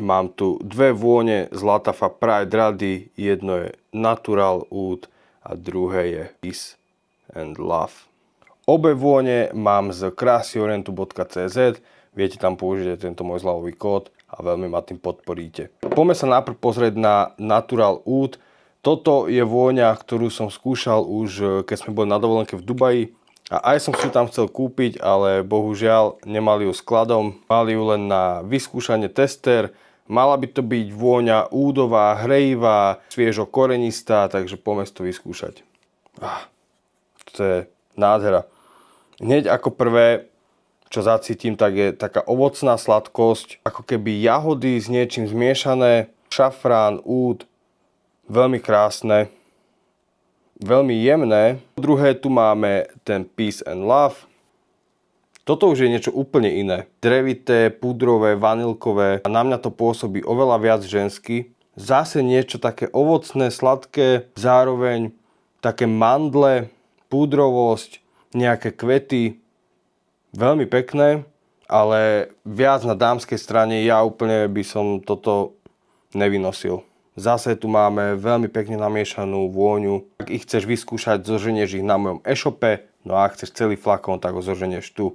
Mám tu dve vône z Lattafa Pride Rady. Jedno je Natural Oud a druhé je Peace and Love. Obe vône mám z krasyorientu.cz. Viete tam použiť tento môj zľavový kód a veľmi ma tým podporíte. Poďme sa najprv pozrieť na Natural Oud. Toto je vôňa, ktorú som skúšal už keď sme boli na dovolenke v Dubaji. A aj som si ju tam chcel kúpiť, ale bohužiaľ nemali ju skladom. Mali ju len na vyskúšanie tester. Mala by to byť vôňa údová, hrejivá, sviežo korenistá, takže poďme si to vyskúšať. To je nádhera. Hneď ako prvé, čo zacítim, tak je taká ovocná sladkosť, ako keby jahody s niečím zmiešané, šafrán, úd, veľmi krásne, veľmi jemné. Druhé tu máme ten Peace and Love. Toto už je niečo úplne iné. Drevité, pudrové, vanilkové a na mňa to pôsobí oveľa viac žensky. Zase niečo také ovocné, sladké, zároveň také mandle, púdrovosť, nejaké kvety. Veľmi pekné, ale viac na dámskej strane ja úplne by som toto nevynosil. Zase tu máme veľmi pekne namiešanú vôňu. Ak ich chceš vyskúšať, zoženieš ich na mojom e-shope, no a ak chceš celý flakón, tak ho zoženieš tu.